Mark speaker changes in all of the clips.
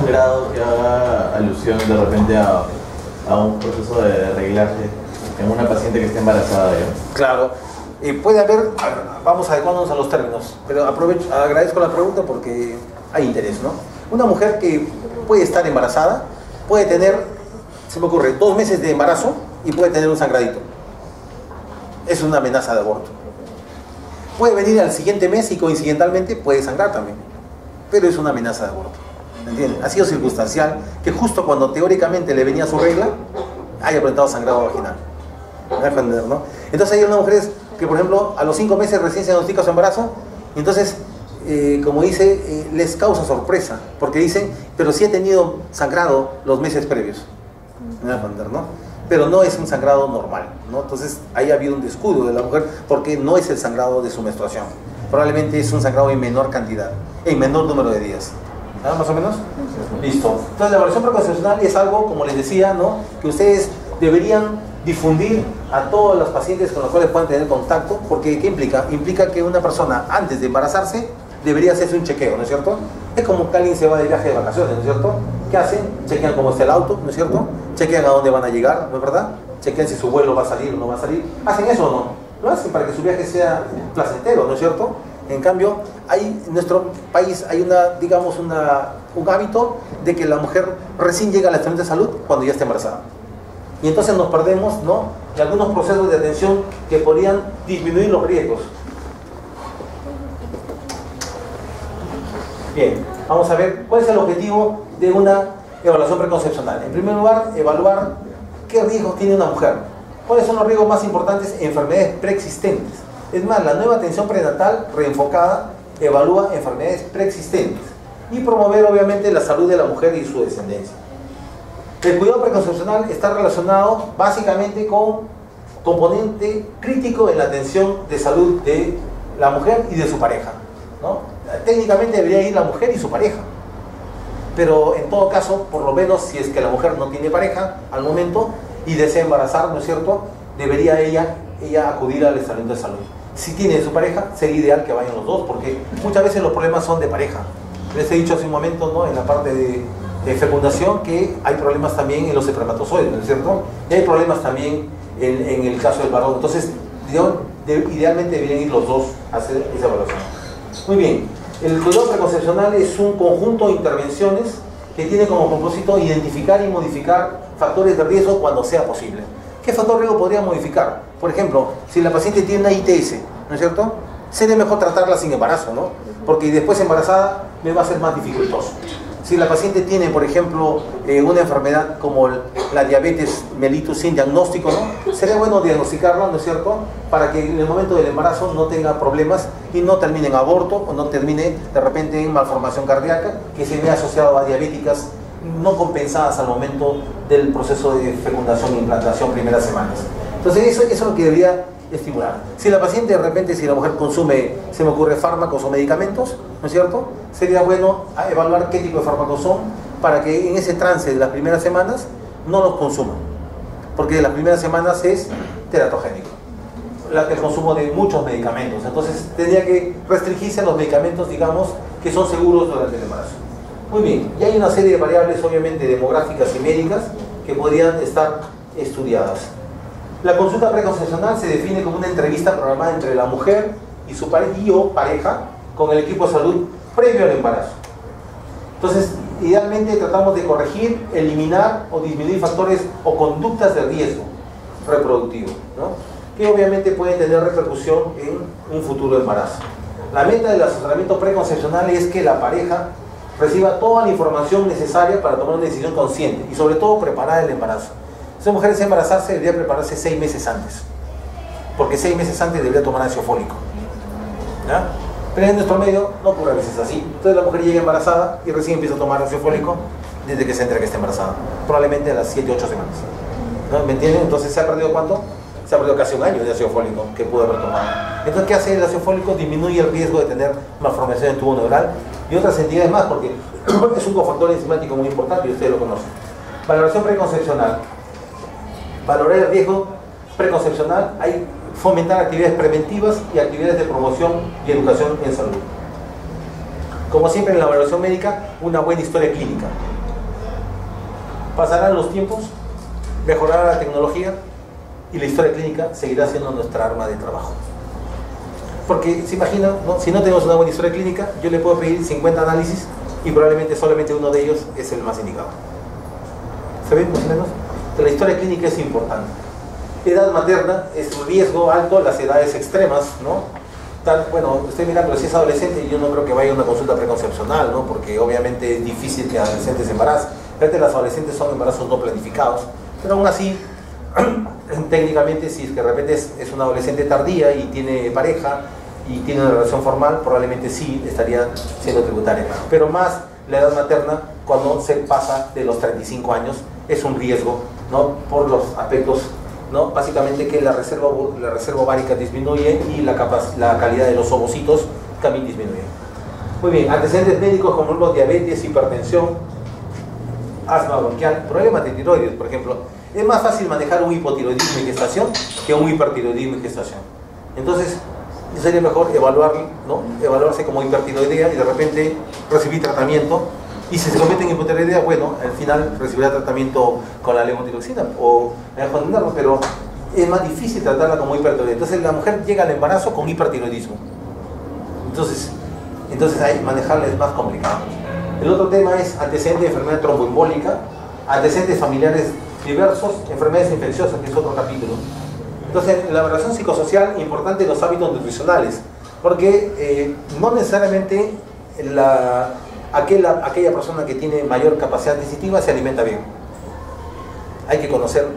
Speaker 1: sangrado que haga alusión de repente a un proceso de reglaje en una paciente que esté embarazada ya?
Speaker 2: Claro, puede haber, vamos adecuándonos a los términos, pero agradezco la pregunta porque hay interés, ¿no? Una mujer que puede estar embarazada, puede tener, se me ocurre, 2 meses de embarazo y puede tener un sangradito. Es una amenaza de aborto. Puede venir al siguiente mes y coincidentalmente puede sangrar también, pero es una amenaza de aborto. ¿Me entienden? Ha sido circunstancial que justo cuando teóricamente le venía su regla, haya presentado sangrado vaginal. ¿Me va a entender, no? Entonces hay unas mujeres que, por ejemplo, a los 5 meses recién se diagnostica su embarazo, y entonces, como dice, les causa sorpresa, porque dicen, pero sí he tenido sangrado los meses previos. ¿Me va a entender, no? Pero no es un sangrado normal, ¿no? Entonces ahí ha habido un descuido de la mujer porque no es el sangrado de su menstruación. Probablemente es un sangrado en menor cantidad, en menor número de días. ¿Ah, más o menos? Listo. Entonces la evaluación preconcepcional es algo, como les decía, ¿no?, que ustedes deberían difundir a todas las pacientes con las cuales puedan tener contacto, porque ¿qué implica? Implica que una persona antes de embarazarse debería hacerse un chequeo, ¿no es cierto? Es como que alguien se va de viaje de vacaciones, ¿no es cierto? ¿Qué hacen? Chequean cómo está el auto, ¿no es cierto? Chequean a dónde van a llegar, ¿no es verdad? Chequean si su vuelo va a salir o no va a salir. ¿Hacen eso o no? Lo hacen para que su viaje sea placentero, ¿no es cierto? En cambio, en nuestro país hay digamos, un hábito de que la mujer recién llega al establecimiento de salud cuando ya está embarazada. Y entonces nos perdemos, ¿no?, de algunos procesos de atención que podrían disminuir los riesgos. Bien, vamos a ver cuál es el objetivo de una evaluación preconcepcional. En primer lugar, evaluar qué riesgos tiene una mujer. ¿Cuáles son los riesgos más importantes? Enfermedades preexistentes. Es más, la nueva atención prenatal reenfocada evalúa enfermedades preexistentes y promover obviamente la salud de la mujer y su descendencia. El cuidado preconcepcional está relacionado básicamente con componente crítico en la atención de salud de la mujer y de su pareja, ¿no? Técnicamente debería ir la mujer y su pareja, pero en todo caso, por lo menos si es que la mujer no tiene pareja al momento y desea embarazar, ¿no es cierto?, debería ella acudir al establecimiento de salud. Si tiene su pareja, sería ideal que vayan los dos, porque muchas veces los problemas son de pareja. Les he dicho hace un momento, ¿no?, en la parte de fecundación, que hay problemas también en los espermatozoides, ¿no es cierto? Y hay problemas también en el caso del varón. Entonces, idealmente deberían ir los dos a hacer esa evaluación. Muy bien, el cuidado preconcepcional es un conjunto de intervenciones que tiene como propósito identificar y modificar factores de riesgo cuando sea posible. ¿Qué factor de riesgo podría modificar? Por ejemplo, si la paciente tiene una ITS, ¿no es cierto?, sería mejor tratarla sin embarazo, ¿no?, porque después embarazada me va a ser más dificultoso. Si la paciente tiene, por ejemplo, una enfermedad como la diabetes mellitus sin diagnóstico, ¿no?, sería bueno diagnosticarla, ¿no es cierto?, para que en el momento del embarazo no tenga problemas y no termine en aborto o no termine de repente en malformación cardíaca, que se vea asociado a diabéticas no compensadas al momento del proceso de fecundación e implantación primeras semanas. Entonces eso es lo que debería estimular. Si la paciente de repente, si la mujer consume, se me ocurre, fármacos o medicamentos, ¿no es cierto?, sería bueno evaluar qué tipo de fármacos son para que en ese trance de las primeras semanas no los consuma, porque las primeras semanas es teratogénico, el consumo de muchos medicamentos. Entonces tendría que restringirse a los medicamentos, digamos, que son seguros durante el embarazo. Muy bien, y hay una serie de variables obviamente demográficas y médicas que podrían estar estudiadas. La consulta preconcepcional se define como una entrevista programada entre la mujer y su pareja con el equipo de salud previo al embarazo. Entonces, idealmente tratamos de corregir, eliminar o disminuir factores o conductas de riesgo reproductivo, ¿no?, que obviamente pueden tener repercusión en un futuro embarazo. La meta del asesoramiento preconcepcional es que la pareja reciba toda la información necesaria para tomar una decisión consciente y sobre todo preparar el embarazo. Si una mujer desea embarazarse, debería prepararse 6 meses antes, porque 6 meses antes debería tomar ácido fólico, ¿ya? Pero en nuestro medio no ocurre a veces así. Entonces la mujer llega embarazada y recién empieza a tomar ácido fólico desde que se entera que está embarazada, probablemente a las 7 o 8 semanas, ¿no? ¿Me entienden? Entonces, ¿se ha perdido cuánto? Se ha perdido casi un año de ácido fólico que pudo haber tomado. Entonces, ¿qué hace el ácido fólico? Disminuye el riesgo de tener malformación en tubo neural y otras entidades más, porque es un cofactor enzimático muy importante y ustedes lo conocen. Valoración preconcepcional. Valorar el riesgo preconcepcional, hay fomentar actividades preventivas y actividades de promoción y educación en salud. Como siempre en la evaluación médica, una buena historia clínica. Pasarán los tiempos, mejorará la tecnología y la historia clínica seguirá siendo nuestra arma de trabajo. Porque se imagina, ¿no? Si no tenemos una buena historia clínica, yo le puedo pedir 50 análisis y probablemente solamente uno de ellos es el más indicado. ¿Se ven más o menos? La historia clínica es importante. Edad materna es un riesgo alto, las edades extremas, ¿no? Bueno, estoy mirando, si es adolescente, yo no creo que vaya a una consulta preconcepcional, ¿no? Porque obviamente es difícil que adolescentes se embaracen. Realmente las adolescentes son embarazos no planificados, pero aún así, técnicamente, si es que de repente es una adolescente tardía y tiene pareja y tiene una relación formal, probablemente sí estaría siendo tributaria. Pero más la edad materna, cuando se pasa de los 35 años, es un riesgo, ¿no? Por los aspectos, ¿no? Básicamente que la reserva ovárica disminuye y la calidad de los ovocitos también disminuye. Muy bien, antecedentes médicos como los diabetes, hipertensión, asma bronquial, problemas de tiroides, por ejemplo. Es más fácil manejar un hipotiroidismo en gestación que un hipertiroidismo en gestación. Entonces, sería mejor evaluarse como hipertiroidea y de repente recibir tratamiento. Y si se convierte en hipotiroidea, bueno, al final recibirá tratamiento con la levotiroxina o pero es más difícil tratarla como hipertiroidea. Entonces la mujer llega al embarazo con hipertiroidismo. Entonces ahí manejarla es más complicado. El otro tema es antecedentes de enfermedad tromboembólica, antecedentes familiares diversos, enfermedades infecciosas, que es otro capítulo. Entonces, la evaluación psicosocial, importante los hábitos nutricionales, porque no necesariamente aquella persona que tiene mayor capacidad adquisitiva se alimenta bien. Hay que conocer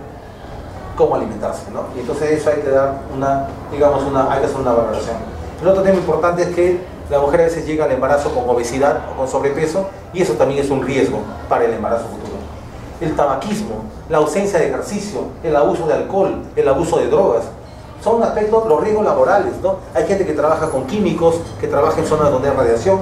Speaker 2: cómo alimentarse, ¿no? Y entonces eso hay que dar hay que hacer una valoración. El otro tema importante es que la mujer a veces llega al embarazo con obesidad o con sobrepeso y eso también es un riesgo para el embarazo futuro. El tabaquismo, la ausencia de ejercicio, el abuso de alcohol, el abuso de drogas, son aspectos, los riesgos laborales, ¿no? Hay gente que trabaja con químicos, que trabaja en zonas donde hay radiación.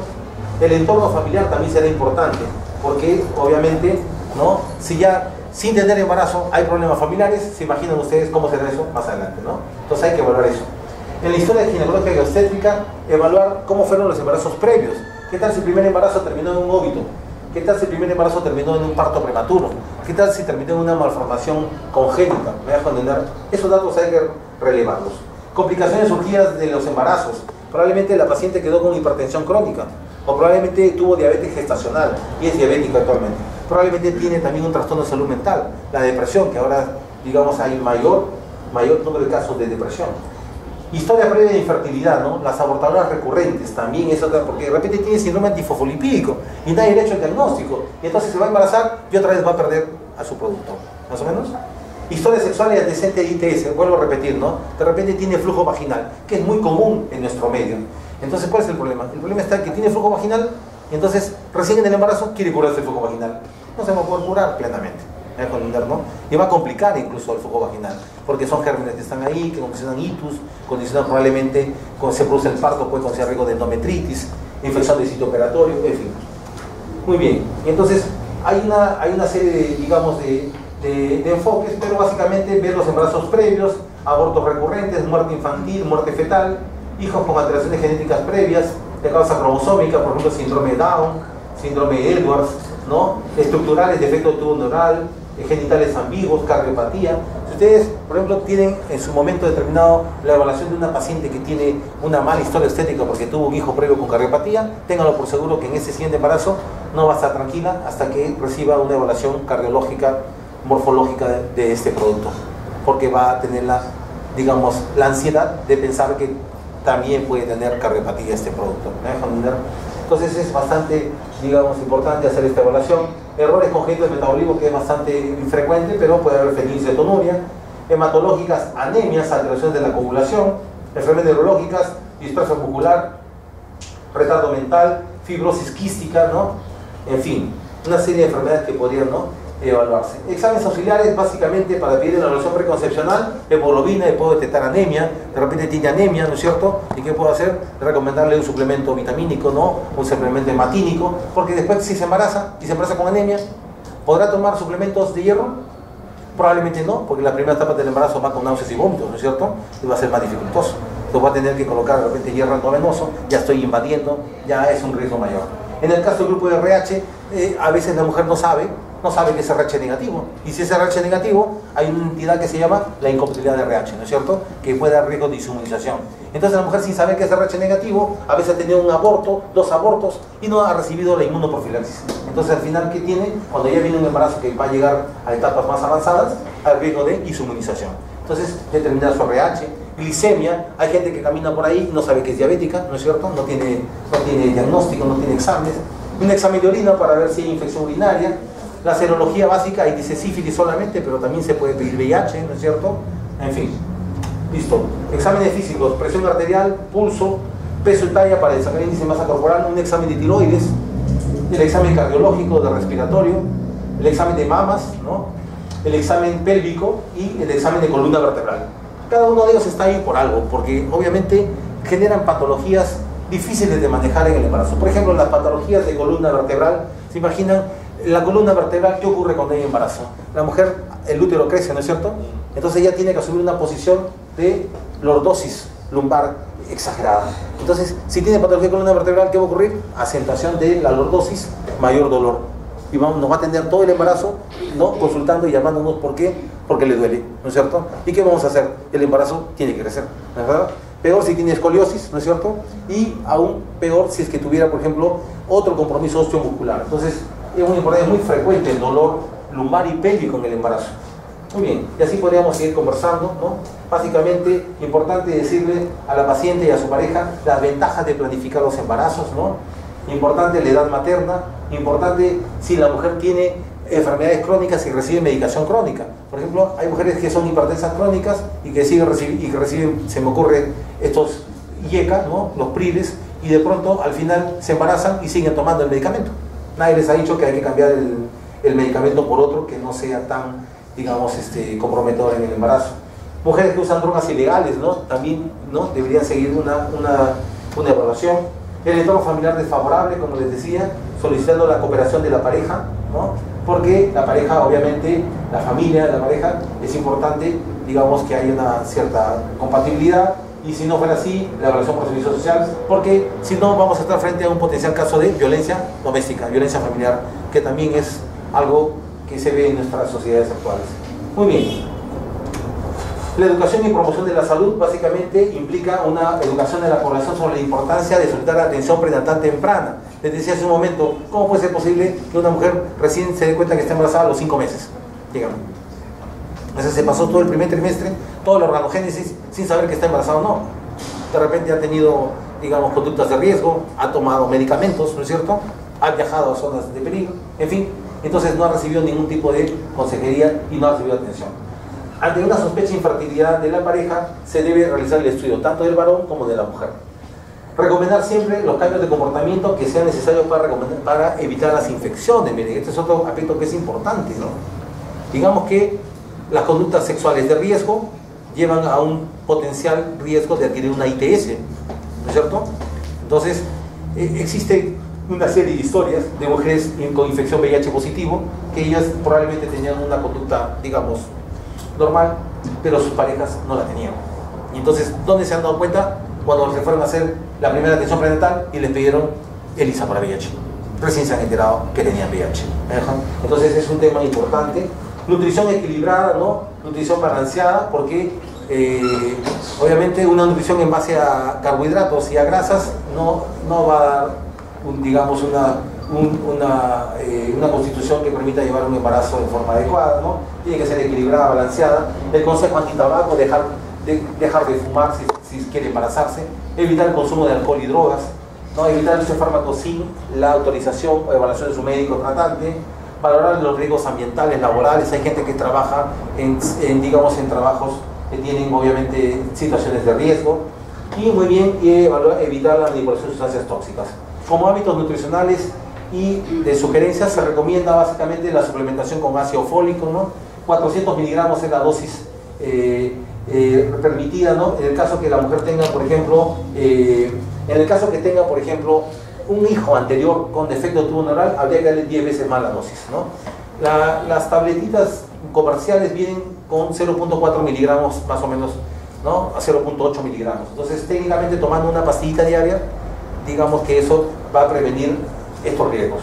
Speaker 2: El entorno familiar también será importante, porque obviamente, ¿no? Si ya sin tener embarazo hay problemas familiares, se imaginan ustedes cómo será eso más adelante, ¿no? Entonces hay que evaluar eso. En la historia ginecológica y obstétrica, evaluar cómo fueron los embarazos previos. ¿Qué tal si el primer embarazo terminó en un óbito? ¿Qué tal si el primer embarazo terminó en un parto prematuro? ¿Qué tal si terminó en una malformación congénita? ¿Me dejo entender? Esos datos hay que relevarlos. Complicaciones surgidas de los embarazos. Probablemente la paciente quedó con hipertensión crónica, o probablemente tuvo diabetes gestacional y es diabética actualmente. Probablemente tiene también un trastorno de salud mental, la depresión, que ahora, digamos, hay mayor número de casos de depresión. Historia previa de infertilidad, ¿no? Las abortadoras recurrentes, también es otra, porque de repente tiene síndrome antifosfolipídico y nadie le ha hecho el diagnóstico, y entonces se va a embarazar y otra vez va a perder a su producto, ¿más o menos? Historia sexual y antecedente de ITS, vuelvo a repetir, ¿no? De repente tiene flujo vaginal, que es muy común en nuestro medio. Entonces, ¿cuál es el problema? El problema está que tiene flujo vaginal y entonces recién en el embarazo quiere curarse el flujo vaginal. No se va a poder curar plenamente, ¿no? Y va a complicar incluso el flujo vaginal, porque son gérmenes que están ahí, que condicionan itus, condicionan probablemente, cuando se produce el parto, puede condicionar riesgo de endometritis, infección de sitio operatorio, en fin. Muy bien, y entonces hay una serie de enfoques, pero básicamente ver los embarazos previos, abortos recurrentes, muerte infantil, muerte fetal, hijos con alteraciones genéticas previas, de causa cromosómica, por ejemplo síndrome de Down, síndrome de Edwards, ¿no? Estructurales, defecto de tubo neural, genitales ambiguos, cardiopatía. Si ustedes, por ejemplo, tienen en su momento determinado la evaluación de una paciente que tiene una mala historia estética porque tuvo un hijo previo con cardiopatía, ténganlo por seguro que en ese siguiente embarazo no va a estar tranquila hasta que reciba una evaluación cardiológica, morfológica de este producto, porque va a tener la ansiedad de pensar que también puede tener cardiopatía este producto. ¿Me dejan entender? Entonces es bastante, importante hacer esta evaluación. Errores congénitos de metabolismo, que es bastante infrecuente, pero puede haber fenilcetonuria. Hematológicas, anemias, alteraciones de la coagulación, enfermedades neurológicas, displasia muscular, retardo mental, fibrosis quística, ¿no? En fin, una serie de enfermedades que podrían, ¿no?, evaluarse. Exámenes auxiliares, básicamente para pedir una evaluación preconcepcional, hemoglobina, y puedo detectar anemia, de repente tiene anemia, ¿no es cierto? ¿Y qué puedo hacer? Recomendarle un suplemento vitamínico, ¿no? Un suplemento hematínico, porque después si se embaraza, y se embaraza con anemia, ¿podrá tomar suplementos de hierro? Probablemente no, porque la primera etapa del embarazo va con náuseas y vómitos, ¿no es cierto? Y va a ser más dificultoso. Entonces voy a tener que colocar de repente hierro endovenoso, ya estoy invadiendo, ya es un riesgo mayor. En el caso del grupo de RH, a veces la mujer no sabe que es RH negativo. Y si es RH negativo, hay una entidad que se llama la incompatibilidad de RH, ¿no es cierto? Que puede dar riesgo de inmunización. Entonces la mujer, sin saber que es RH negativo, a veces ha tenido un aborto, 2 abortos, y no ha recibido la inmunoprofilaxis. Entonces al final, ¿qué tiene? Cuando ya viene un embarazo que va a llegar a etapas más avanzadas, al riesgo de inmunización. Entonces, determinar su RH, glicemia, hay gente que camina por ahí y no sabe que es diabética, ¿no es cierto? No tiene diagnóstico, no tiene exámenes. Un examen de orina para ver si hay infección urinaria. La serología básica, ahí dice sífilis solamente, pero también se puede pedir VIH, ¿no es cierto? En fin, listo. Exámenes físicos, presión arterial, pulso, peso y talla para sacar el índice de masa corporal, un examen de tiroides, el examen cardiológico, de respiratorio, el examen de mamas, ¿no? El examen pélvico y el examen de columna vertebral. Cada uno de ellos está ahí por algo, porque obviamente generan patologías difíciles de manejar en el embarazo. Por ejemplo, las patologías de columna vertebral, ¿se imaginan? La columna vertebral, ¿qué ocurre cuando hay embarazo? La mujer, el útero crece, ¿no es cierto? Entonces ella tiene que asumir una posición de lordosis lumbar exagerada. Entonces, si tiene patología de columna vertebral, ¿qué va a ocurrir? Acentuación de la lordosis, mayor dolor. Y nos va a atender todo el embarazo, ¿no? Consultando y llamándonos por qué, porque le duele, ¿no es cierto? ¿Y qué vamos a hacer? El embarazo tiene que crecer, ¿no es verdad? Peor si tiene escoliosis, ¿no es cierto? Y aún peor si es que tuviera, por ejemplo, otro compromiso osteomuscular. Entonces, es muy importante, es muy frecuente el dolor lumbar y pélvico en el embarazo. Muy bien, y así podríamos seguir conversando, ¿no? Básicamente, importante decirle a la paciente y a su pareja las ventajas de planificar los embarazos, ¿no? Importante la edad materna, importante si la mujer tiene enfermedades crónicas y recibe medicación crónica. Por ejemplo, hay mujeres que son hipertensas crónicas y que reciben, se me ocurre, estos IECA, ¿no? Los PRIDES, y de pronto al final se embarazan y siguen tomando el medicamento. Nadie les ha dicho que hay que cambiar el medicamento por otro que no sea tan, digamos, comprometedor en el embarazo. Mujeres que usan drogas ilegales, ¿no? También, ¿no? Deberían seguir una evaluación. El entorno familiar desfavorable, como les decía, solicitando la cooperación de la pareja, ¿no? Porque la pareja, obviamente, la familia de la pareja, es importante, digamos, que haya una cierta compatibilidad. Y si no fuera así, la evaluación por servicio social, porque si no vamos a estar frente a un potencial caso de violencia doméstica, violencia familiar, que también es algo que se ve en nuestras sociedades actuales. Muy bien. La educación y promoción de la salud básicamente implica una educación de la población sobre la importancia de solicitar la atención prenatal temprana. Les decía hace un momento, ¿cómo puede ser posible que una mujer recién se dé cuenta que está embarazada a los 5 meses? Díganme. Entonces se pasó todo el primer trimestre, toda la organogénesis, sin saber que está embarazada o no. De repente ha tenido, digamos, conductas de riesgo, ha tomado medicamentos, ¿no es cierto? Ha viajado a zonas de peligro, en fin. Entonces no ha recibido ningún tipo de consejería y no ha recibido atención. Ante una sospecha de infertilidad de la pareja, se debe realizar el estudio tanto del varón como de la mujer. Recomendar siempre los cambios de comportamiento que sean necesarios para evitar las infecciones. Miren, este es otro aspecto que es importante, ¿no? Digamos que las conductas sexuales de riesgo llevan a un potencial riesgo de adquirir una ITS, ¿no es cierto? Entonces, existe una serie de historias de mujeres con infección VIH positivo, que ellas probablemente tenían una conducta, digamos, normal, pero sus parejas no la tenían. Y entonces, ¿dónde se han dado cuenta? Cuando se fueron a hacer la primera atención prenatal y les pidieron ELISA para VIH. Recién se han enterado que tenían VIH. Entonces, es un tema importante. Nutrición equilibrada, ¿no? Nutrición balanceada, porque obviamente una nutrición en base a carbohidratos y a grasas no va a dar, digamos, una constitución que permita llevar un embarazo de forma adecuada, ¿no? Tiene que ser equilibrada, balanceada. El consejo antitabaco, dejar de fumar si quiere embarazarse, evitar el consumo de alcohol y drogas, ¿no? Evitar el uso de fármacos sin la autorización o evaluación de su médico tratante. Valorar los riesgos ambientales, laborales. Hay gente que trabaja en trabajos que tienen obviamente situaciones de riesgo. Y muy bien, evitar la manipulación de sustancias tóxicas. Como hábitos nutricionales y de sugerencias, se recomienda básicamente la suplementación con ácido fólico, ¿no? 400 miligramos es la dosis permitida, ¿no? En el caso que la mujer tenga, por ejemplo, un hijo anterior con defecto de tubo neural, habría que darle 10 veces más la dosis, ¿no? Las tabletitas comerciales vienen con 0.4 miligramos más o menos ¿no? A 0,8 miligramos. Entonces, técnicamente tomando una pastillita diaria, digamos que eso va a prevenir estos riesgos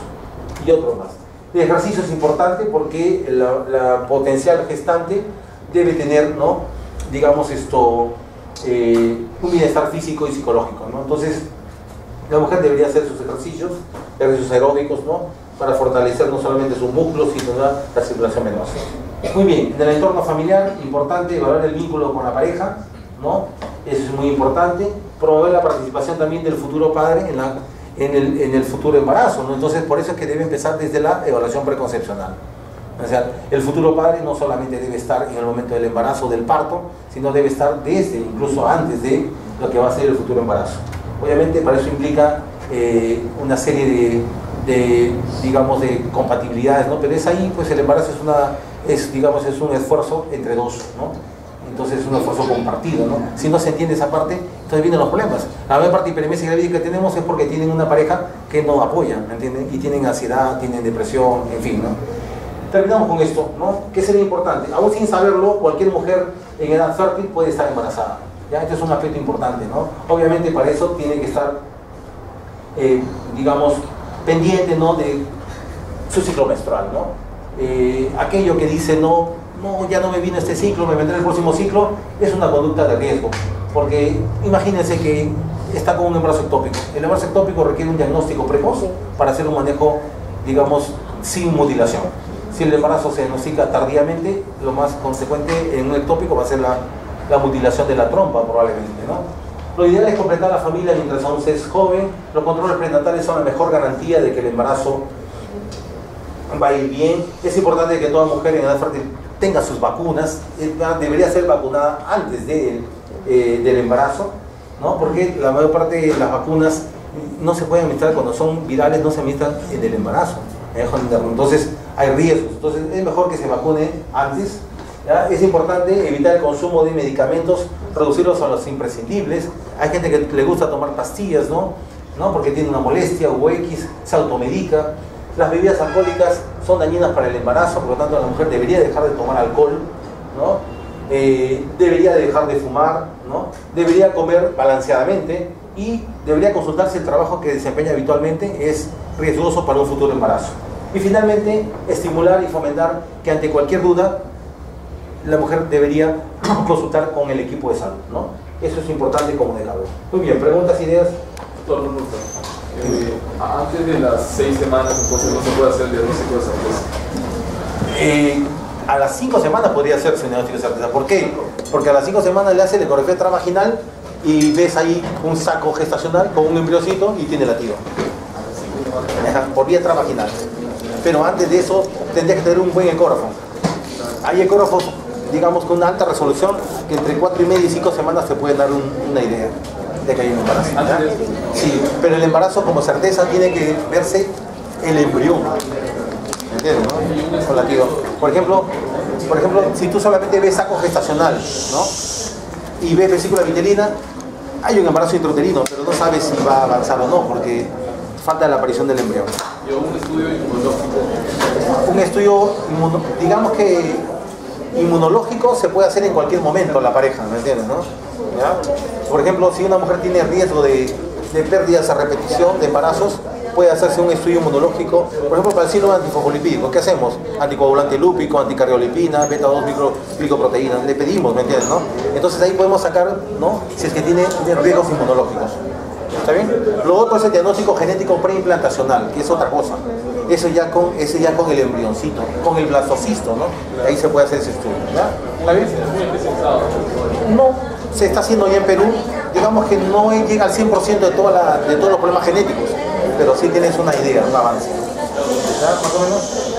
Speaker 2: y otros más. El ejercicio es importante porque la potencial gestante debe tener, ¿no? Digamos un bienestar físico y psicológico, ¿no? Entonces, la mujer debería hacer sus ejercicios aeróbicos, ¿no? Para fortalecer no solamente sus músculos, sino la circulación venosa. Muy bien, en el entorno familiar, importante evaluar el vínculo con la pareja, ¿no? Eso es muy importante. Promover la participación también del futuro padre en el futuro embarazo, ¿no? Entonces, por eso es que debe empezar desde la evaluación preconcepcional. O sea, el futuro padre no solamente debe estar en el momento del embarazo, del parto, sino debe estar desde, incluso antes de lo que va a ser el futuro embarazo. Obviamente, para eso implica una serie digamos, de compatibilidades, ¿no? Pero es ahí, pues el embarazo es un esfuerzo entre dos, ¿no? Entonces es un esfuerzo compartido, ¿no? Si no se entiende esa parte, entonces vienen los problemas. La mayor parte de hiperemesis gravídica que tenemos es porque tienen una pareja que no apoya, ¿me entienden? Y tienen ansiedad, tienen depresión, en fin, ¿no? Terminamos con esto, ¿no? ¿Qué sería importante? Aún sin saberlo, cualquier mujer en edad fértil puede estar embarazada. ¿Ya? Este es un aspecto importante, ¿no? Obviamente para eso tiene que estar, digamos, pendiente, ¿no? De su ciclo menstrual, ¿no? Aquello que dice, no, ya no me vino este ciclo, me vendrá el próximo ciclo, es una conducta de riesgo. Porque imagínense que está con un embarazo ectópico. El embarazo ectópico requiere un diagnóstico precoz para hacer un manejo, digamos, sin mutilación. Si el embarazo se diagnostica tardíamente, lo más consecuente en un ectópico va a ser la mutilación de la trompa, probablemente, ¿no? Lo ideal es completar la familia mientras aún se es joven. Los controles prenatales son la mejor garantía de que el embarazo va a ir bien. Es importante que toda mujer en edad fértil tenga sus vacunas. Debería ser vacunada antes del embarazo, ¿no? Porque la mayor parte de las vacunas no se pueden administrar cuando son virales, no se administran en el embarazo. Entonces hay riesgos. Entonces es mejor que se vacune antes. ¿Ya? Es importante evitar el consumo de medicamentos, reducirlos a los imprescindibles. Hay gente que le gusta tomar pastillas, ¿no? Porque tiene una molestia o X, se automedica. Las bebidas alcohólicas son dañinas para el embarazo, por lo tanto la mujer debería dejar de tomar alcohol, ¿no? Debería dejar de fumar, ¿no? Debería comer balanceadamente y debería consultar si el trabajo que desempeña habitualmente es riesgoso para un futuro embarazo. Y finalmente, estimular y fomentar que ante cualquier duda la mujer debería consultar con el equipo de salud, ¿no? Eso es importante como declaró. Muy bien, preguntas, ideas.
Speaker 3: Doctor, antes de las 6 semanas, entonces no se puede hacer el diagnóstico de certeza.
Speaker 2: A las 5 semanas podría hacerse el diagnóstico de certeza. ¿Por qué? Porque a las 5 semanas le hace la ecografía intravaginal y ves ahí un saco gestacional con un embriocito y tiene latido. Por vía intravaginal. Pero antes de eso tendría que tener un buen ecógrafo. Hay ecógrafos, digamos, con una alta resolución que entre 4,5 y 5 semanas te pueden dar una idea de que hay un embarazo, ¿ya? Sí, pero el embarazo como certeza tiene que verse el embrión. ¿Me entiendes, no? Con latido. Por ejemplo, si tú solamente ves saco gestacional, ¿no? Y ves vesícula vitelina, hay un embarazo intrauterino, pero no sabes si va a avanzar o no, porque falta la aparición del embrión.
Speaker 3: ¿Y un estudio inmunológico?
Speaker 2: Un estudio, digamos que inmunológico se puede hacer en cualquier momento la pareja, ¿me entiendes, no? ¿Ya? Por ejemplo, si una mujer tiene riesgo de pérdidas a repetición de embarazos, puede hacerse un estudio inmunológico, por ejemplo, para el síndrome antifosfolipídico. ¿Qué hacemos? Anticoagulante lúpico, anticardiolipina, beta-2 glicoproteína, le pedimos, ¿me entiendes, no? Entonces ahí podemos sacar, ¿no? Si es que tiene riesgos inmunológicos. ¿Está bien? Lo otro es el diagnóstico genético preimplantacional, que es otra cosa. Ese ya con el embrioncito, con el blastocisto, ¿no? Ahí se puede hacer ese estudio, ¿ya? ¿Está bien? No, se está haciendo ya en Perú. Digamos que no llega al 100% de todos los problemas genéticos, pero sí tienes una idea, un avance. ¿Ya? Más o menos.